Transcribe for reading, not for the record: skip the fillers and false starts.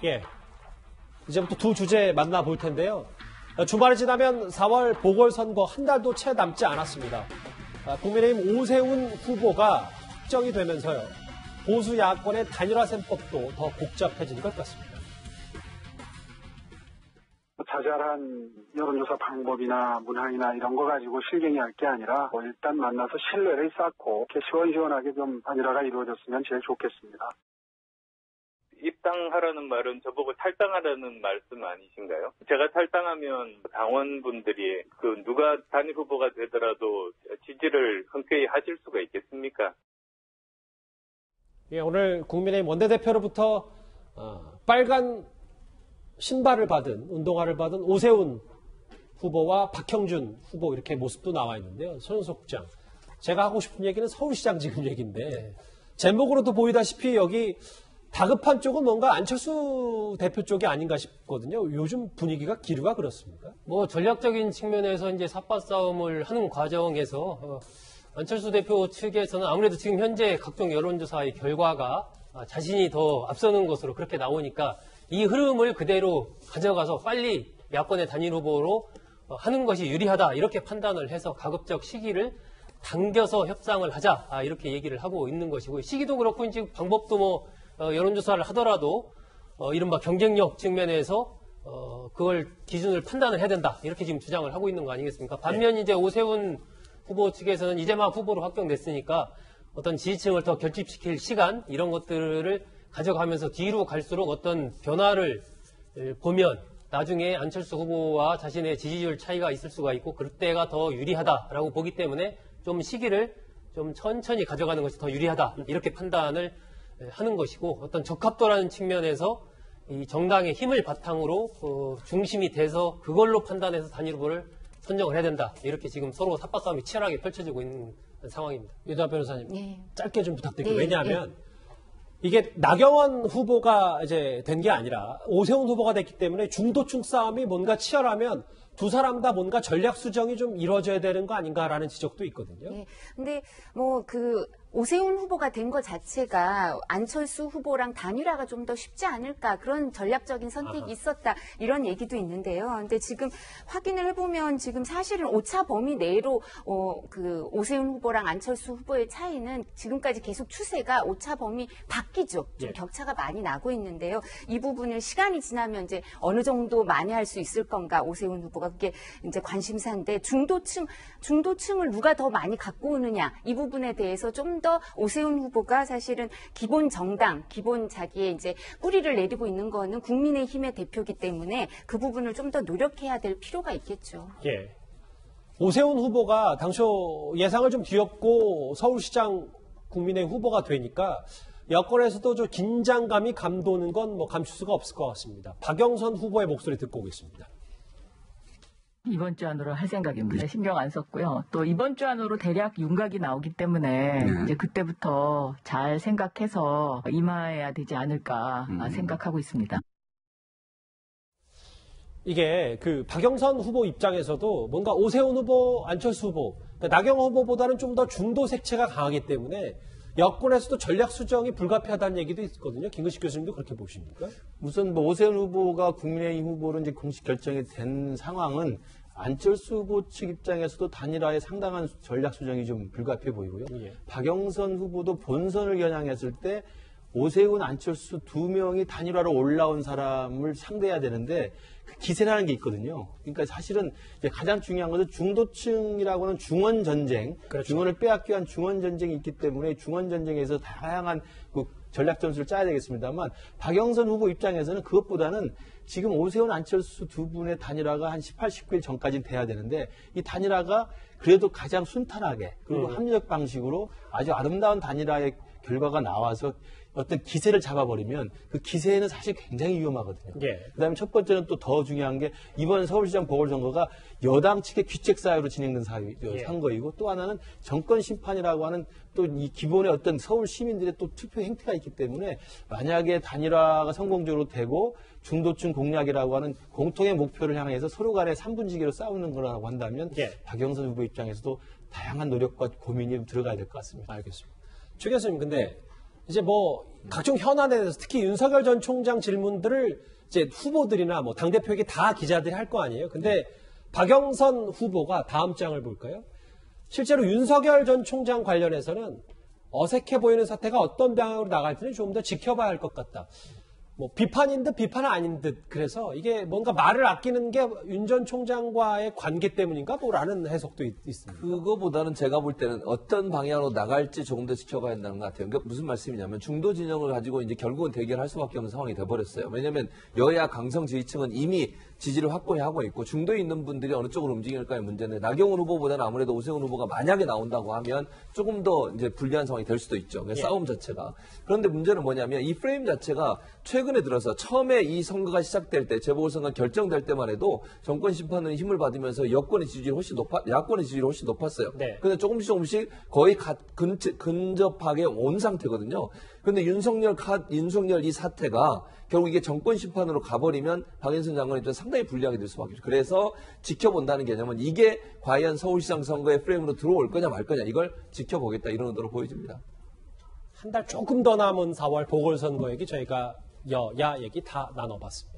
예. 이제부터 두 주제 만나볼 텐데요. 주말이 지나면 4월 보궐선거 한 달도 채 남지 않았습니다. 국민의힘 오세훈 후보가 확정이 되면서요. 보수 야권의 단일화 셈법도 더 복잡해진 것 같습니다. 자잘한 여론조사 방법이나 문항이나 이런 거 가지고 실갱이할 게 아니라 일단 만나서 신뢰를 쌓고 이렇게 시원시원하게 좀 단일화가 이루어졌으면 제일 좋겠습니다. 입당하라는 말은 저보고 탈당하라는 말씀 아니신가요? 제가 탈당하면 당원분들이 누가 단일 후보가 되더라도 지지를 흔쾌히 하실 수가 있겠습니까? 예, 오늘 국민의힘 원내대표로부터 빨간 신발을 받은, 운동화를 받은 오세훈 후보와 박형준 후보 이렇게 모습도 나와 있는데요. 손석장. 제가 하고 싶은 얘기는 서울시장 지금 얘기인데 제목으로도 보이다시피 여기 다급한 쪽은 뭔가 안철수 대표 쪽이 아닌가 싶거든요. 요즘 분위기가 기류가 그렇습니까? 뭐 전략적인 측면에서 이제 삿바 싸움을 하는 과정에서 안철수 대표 측에서는 아무래도 지금 현재 각종 여론조사의 결과가 자신이 더 앞서는 것으로 그렇게 나오니까 이 흐름을 그대로 가져가서 빨리 야권의 단일 후보로 하는 것이 유리하다 이렇게 판단을 해서 가급적 시기를 당겨서 협상을 하자 이렇게 얘기를 하고 있는 것이고 시기도 그렇고 지금 방법도 뭐 여론조사를 하더라도 이른바 경쟁력 측면에서 그걸 기준을 판단을 해야 된다 이렇게 지금 주장을 하고 있는 거 아니겠습니까? 반면 이제 오세훈 후보 측에서는 이제 막 후보로 확정됐으니까 어떤 지지층을 더 결집시킬 시간 이런 것들을 가져가면서 뒤로 갈수록 어떤 변화를 보면 나중에 안철수 후보와 자신의 지지율 차이가 있을 수가 있고 그때가 더 유리하다라고 보기 때문에 좀 시기를 좀 천천히 가져가는 것이 더 유리하다 이렇게 판단을 하는 것이고 어떤 적합도라는 측면에서 이 정당의 힘을 바탕으로 중심이 돼서 그걸로 판단해서 단일 후보를 선정을 해야 된다. 이렇게 지금 서로 삿바싸움이 치열하게 펼쳐지고 있는 상황입니다. 유다 변호사님, 네. 짧게 좀 부탁드릴게요. 왜냐하면 이게 나경원 후보가 이제 된 게 아니라 오세훈 후보가 됐기 때문에 중도층 싸움이 뭔가 치열하면 두 사람 다 뭔가 전략 수정이 좀 이루어져야 되는 거 아닌가라는 지적도 있거든요. 네. 근데 오세훈 후보가 된 것 자체가 안철수 후보랑 단일화가 좀 더 쉽지 않을까 그런 전략적인 선택이 있었다 이런 얘기도 있는데요. 근데 지금 확인을 해보면 지금 사실은 오차 범위 내로 오세훈 후보랑 안철수 후보의 차이는 지금까지 계속 추세가 오차 범위 바뀌죠. 좀 격차가 많이 나고 있는데요. 이 부분을 시간이 지나면 이제 어느 정도 만회할 수 있을 건가 오세훈 후보가 그게 이제 관심사인데 중도층을 누가 더 많이 갖고 오느냐 이 부분에 대해서 좀 더 오세훈 후보가 사실은 기본 정당, 기본 자기의 이제 뿌리를 내리고 있는 거는 국민의힘의 대표이기 때문에 그 부분을 좀 더 노력해야 될 필요가 있겠죠. 예. 오세훈 후보가 당초 예상을 좀 뒤엎고 서울시장 국민의힘 후보가 되니까 여권에서도 좀 긴장감이 감도는 건 뭐 감출 수가 없을 것 같습니다. 박영선 후보의 목소리 듣고 오겠습니다. 이번 주 안으로 할 생각입니다. 신경 안 썼고요. 또 이번 주 안으로 대략 윤곽이 나오기 때문에 이제 그때부터 잘 생각해서 임해야 되지 않을까 생각하고 있습니다. 이게 박영선 후보 입장에서도 뭔가 오세훈 후보, 안철수 후보, 그러니까 나경원 후보보다는 좀 더 중도 색채가 강하기 때문에 여권에서도 전략 수정이 불가피하다는 얘기도 있거든요. 김근식 교수님도 그렇게 보십니까? 우선 오세훈 후보가 국민의힘 후보로 이제 공식 결정이 된 상황은 안철수 후보 측 입장에서도 단일화에 상당한 전략 수정이 좀 불가피해 보이고요. 예. 박영선 후보도 본선을 겨냥했을 때 오세훈, 안철수 두 명이 단일화로 올라온 사람을 상대해야 되는데 그 기세라는 게 있거든요. 그러니까 사실은 이제 가장 중요한 것은 중도층이라고 하는 중원 전쟁, 그렇죠. 중원을 빼앗기 위한 중원 전쟁이 있기 때문에 중원 전쟁에서 다양한 전략 전술을 짜야 되겠습니다만 박영선 후보 입장에서는 그것보다는 지금 오세훈, 안철수 두 분의 단일화가 한 18, 19일 전까지는 돼야 되는데 이 단일화가 그래도 가장 순탄하게 그리고 합리적 방식으로 아주 아름다운 단일화의 결과가 나와서 어떤 기세를 잡아버리면 그 기세는 사실 굉장히 위험하거든요. 예. 그다음에 첫 번째는 또 더 중요한 게 이번 서울시장 보궐선거가 여당 측의 귀책 사유로 진행된 선거이고 또 하나는 정권 심판이라고 하는 또 이 기본의 어떤 서울 시민들의 또 투표 행태가 있기 때문에 만약에 단일화가 성공적으로 되고 중도층 공략이라고 하는 공통의 목표를 향해서 서로 간에 3분지기로 싸우는 거라고 한다면 박영선 후보 입장에서도 다양한 노력과 고민이 들어가야 될 것 같습니다. 알겠습니다. 최 교수님, 근데 이제 뭐 각종 현안에 대해서 특히 윤석열 전 총장 질문들을 이제 후보들이나 뭐 당대표에게 다 기자들이 할 거 아니에요. 근데 박영선 후보가 다음 장을 볼까요? 실제로 윤석열 전 총장 관련해서는 어색해 보이는 사태가 어떤 방향으로 나갈지는 좀 더 지켜봐야 할 것 같다. 뭐 비판인 듯 비판은 아닌 듯 그래서 이게 뭔가 말을 아끼는 게 윤 전 총장과의 관계 때문인가 뭐라는 해석도 있습니다. 그거보다는 제가 볼 때는 어떤 방향으로 나갈지 조금 더 지켜봐야 한다는 것 같아요. 그러니까 무슨 말씀이냐면 중도 진영을 가지고 이제 결국은 대결할 수밖에 없는 상황이 돼버렸어요. 왜냐하면 여야 강성 지지층은 이미 지지를 확고히 하고 있고 중도에 있는 분들이 어느 쪽으로 움직일까의 문제인데 나경원 후보보다는 아무래도 오세훈 후보가 만약에 나온다고 하면 조금 더 이제 불리한 상황이 될 수도 있죠. 그러니까 싸움 자체가. 그런데 문제는 뭐냐면 이 프레임 자체가 최근에 들어서 처음에 이 선거가 시작될 때 재보궐선거 결정될 때만 해도 정권 심판은 힘을 받으면서 야권의 지지율이 훨씬 높았어요. 네. 근데 조금씩 거의 근접하게 온 상태거든요. 근데 윤석열 이 사태가 결국 이게 정권 심판으로 가버리면 박영선 장관 입장에서 상당히 불리하게 될 수밖에 없죠. 그래서 지켜본다는 개념은 이게 과연 서울시장 선거의 프레임으로 들어올 거냐 말 거냐 이걸 지켜보겠다 이런 의도로 보여집니다. 한 달 조금 더 남은 4월 보궐선거 얘기 저희가 여야 얘기 다 나눠봤습니다.